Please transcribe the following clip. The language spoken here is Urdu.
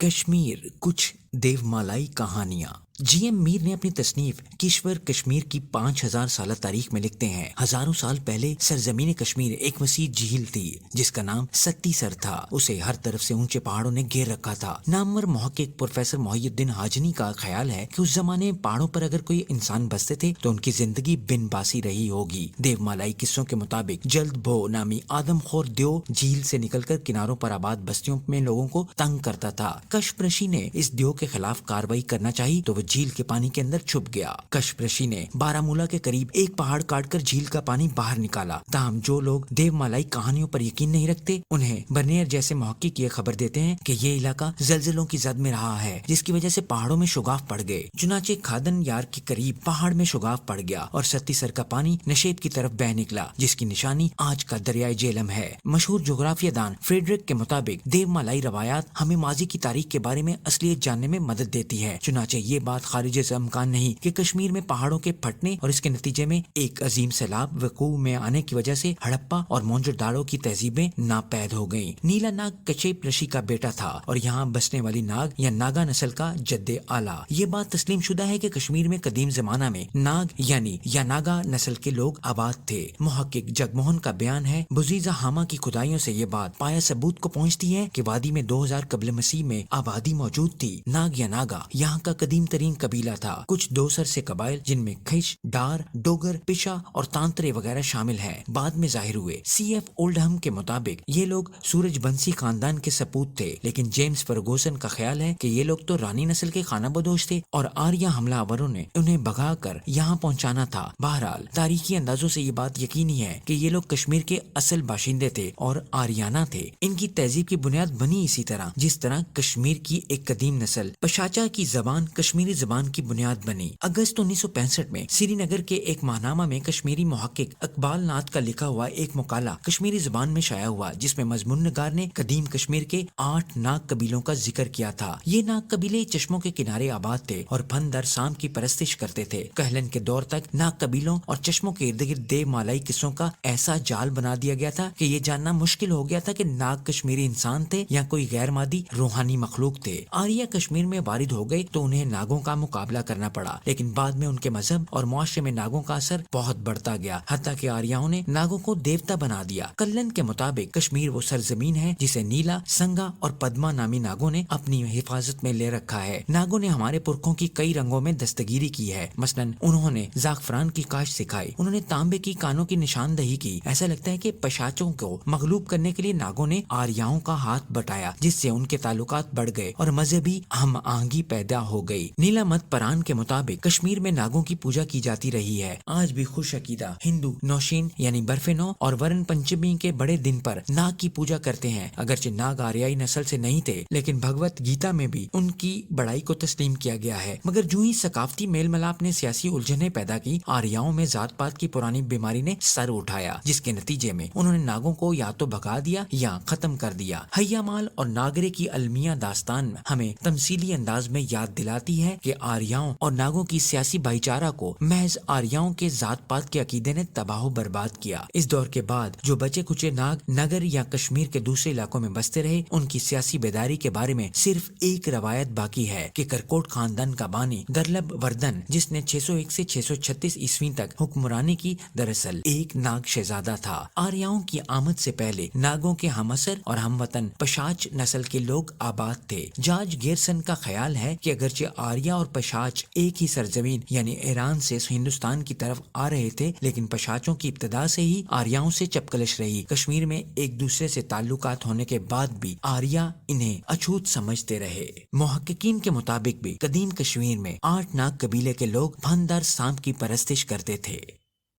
کشمیر کچھ دیومالائی کہانیاں۔ جی ایم میر نے اپنی تصنیف کشور کشمیر کی 5000 سالہ تاریخ میں لکھتے ہیں، ہزاروں سال پہلے سرزمین کشمیر ایک وسیع جھیل تھی جس کا نام ستی سر تھا۔ اسے ہر طرف سے اونچے پہاڑوں نے گھیر رکھا تھا۔ نامور محقق پروفیسر محی الدین حاجنی کا خیال ہے کہ اس زمانے پہاڑوں پر اگر کوئی انسان بستے تھے تو ان کی زندگی بن باسی رہی ہوگی۔ دیومالائی قصوں کے مطابق جلد بھو نامی آدم خور دیو جھیل سے نکل کر کناروں پر آباد بستیوں میں لوگوں کو تنگ کرتا تھا۔ کشپرشی نے اس دیو کے خلاف کارروائی کرنا چاہی تو وہ جھیل کے پانی کے اندر چھپ گیا۔ کشپرشی نے بارامولہ کے قریب ایک پہاڑ کاٹ کر جھیل کا پانی باہر نکالا۔ تاہم جو لوگ دیومالائی کہانیوں پر یقین نہیں رکھتے انہیں برنیر جیسے محقق یہ خبر دیتے ہیں کہ یہ علاقہ زلزلوں کی زد میں رہا ہے جس کی وجہ سے پہاڑوں میں شگاف پڑ گئے۔ چنانچہ کھادن یار کے قریب پہاڑ میں شگاف پڑ گیا اور ستی سر کا پانی نشیب کی طرف بہ نکلا جس کی نشانی آج کا دریائے جیلم ہے۔ مشہور جغرافیہ دان فریڈرک کے مطابق دیومالائی روایات ہمیں ماضی کی تاریخ کے بارے میں اصلیت جاننے میں مدد دیتی ہے۔ چنانچہ یہ بات خارج سے امکان نہیں کہ کشمیر میں پہاڑوں کے پھٹنے اور اس کے نتیجے میں ایک عظیم سیلاب وقوع میں آنے کی وجہ سے ہڑپا اور موہنجو-داڑو کی تہذیبیں ناپید ہو گئیں۔ نیلا ناگ کشپرشی کا بیٹا تھا اور یہاں بسنے والی ناگ یا ناگا نسل کا جد اعلیٰ۔ یہ بات تسلیم شدہ ہے کہ کشمیر میں قدیم زمانہ میں ناگ یعنی یا ناگا نسل کے لوگ آباد تھے۔ محقق جگموہن کا بیان ہے، بزیزہ ہاما کی کھدائیوں سے یہ بات پایا ثبوت کو پہنچتی ہے کہ وادی میں 2000 قبل مسیح میں آبادی موجود تھی۔ ناگ یا ناگا یہاں کا قدیم ترین قبیلہ تھا۔ کچھ دو سر سے قبائل جن میں کھش، ڈار، ڈوگر، پشا اور تانترے وغیرہ شامل ہیں بعد میں ظاہر ہوئے۔ سی ایف اولڈہم کے مطابق یہ لوگ سورج بنسی خاندان کے سپوت تھے، لیکن جیمز فرگوسن کا خیال ہے کہ یہ لوگ تو رانی نسل کے خانہ بدوش تھے اور آریہ حملہ آوروں نے انہیں بھگا کر یہاں پہنچانا تھا۔ بہرحال تاریخی اندازوں سے یہ بات یقینی ہے کہ یہ لوگ کشمیر کے اصل باشندے تھے اور آریانہ تھے۔ ان کی تہذیب کی بنیاد بنی اسی طرح جس طرح کشمیر کی ایک قدیم نسل پشاچا کی زبان کشمیری زبان کی بنیاد بنی۔ اگست 1965 میں سری نگر کے ایک ماہنامہ میں کشمیری محقق اقبال ناتھ کا لکھا ہوا ایک مقالہ کشمیری زبان میں شائع ہوا جس میں مضمون نگار نے قدیم کشمیر کے 8 ناگ قبیلوں کا ذکر کیا تھا۔ یہ ناگ قبیلے چشموں کے کنارے آباد تھے اور پھن در سام کی پرستش کرتے تھے۔ کہلن کے دور تک ناگ قبیلوں اور چشموں کے ارد گرد دیومالائی قصوں کا ایسا جال بنا دیا گیا تھا کہ یہ جاننا مشکل ہو گیا تھا کہ ناگ کشمیری انسان تھے یا کوئی غیر مادی روحانی مخلوق تھے۔ آریہ کشمیر میں وارد ہو گئے تو انہیں ناگوں کا مقابلہ کرنا پڑا، لیکن بعد میں ان کے مذہب اور معاشرے میں ناگوں کا اثر بہت بڑھتا گیا، حتیٰ کہ آریاؤں نے ناگوں کو دیوتا بنا دیا۔ کلن کے مطابق کشمیر وہ سرزمین ہے جسے نیلا، سنگا اور پدما نامی ناگوں نے اپنی حفاظت میں لے رکھا ہے۔ ناگوں نے ہمارے پرکھوں کی کئی رنگوں میں دستگیری کی ہے، مثلاً انہوں نے زعفران کی کاشت سکھائی، انہوں نے تانبے کی کانوں کی نشاندہی کی۔ ایسا لگتا ہے کہ پشاچوں کو مغلوب کرنے کے لیے ناگوں نے آریاؤں کا ہاتھ بٹایا جس سے ان کے تعلقات بڑھ گئے اور مذہبی ہم آہنگی پیدا ہو گئی۔ نیلا مت پران کے مطابق کشمیر میں ناگوں کی پوجا کی جاتی رہی ہے۔ آج بھی خوش عقیدہ ہندو نوشین یعنی برف نو اور ورن پنچمی کے بڑے دن پر ناگ کی پوجا کرتے ہیں۔ اگرچہ ناگ آریائی نسل سے نہیں تھے لیکن بھگوت گیتا میں بھی ان کی بڑائی کو تسلیم کیا گیا ہے، مگر جو ہی ثقافتی میل ملاپ نے سیاسی الجھنیں پیدا کی، آریاؤں میں ذات پات کی پرانی بیماری نے سر اٹھایا جس کے نتیجے میں انہوں نے ناگوں کو یا تو بھگا دیا یا ختم کر دیا۔ حیا مال اور ناگرے کی المیہ داستان ہمیں تمثیلی انداز میں یاد دلاتی ہے کہ آریاؤں اور ناگوں کی سیاسی بھائی چارہ کو محض آریاؤں کے ذات پات کے عقیدے نے تباہ و برباد کیا۔ اس دور کے بعد جو بچے کچے ناگ نگر یا کشمیر کے دوسرے علاقوں میں بستے رہے، ان کی سیاسی بیداری کے بارے میں صرف ایک روایت باقی ہے کہ کرکوٹ خاندان کا بانی گرلب وردن جس نے 601 سے 636 عیسوی تک حکمرانی کی، دراصل ایک ناگ شہزادہ تھا۔ آریاؤں کی آمد سے پہلے ناگوں کے ہم اثر اور ہم وطن پشاچ نسل کے لوگ آباد تھے۔ جارج گیرسن کا خیال ہے کہ اگرچہ آریہ اور پشاچ ایک ہی سرزمین یعنی ایران سے ہندوستان کی طرف آ رہے تھے، لیکن پشاچوں کی ابتدا سے ہی آریاؤں سے چپکلش رہی۔ کشمیر میں ایک دوسرے سے تعلقات ہونے کے بعد بھی آریہ انہیں اچھوت سمجھتے رہے۔ محققین کے مطابق بھی قدیم کشمیر میں 8 ناگ قبیلے کے لوگ پھن در سانپ کی پرستش کرتے تھے۔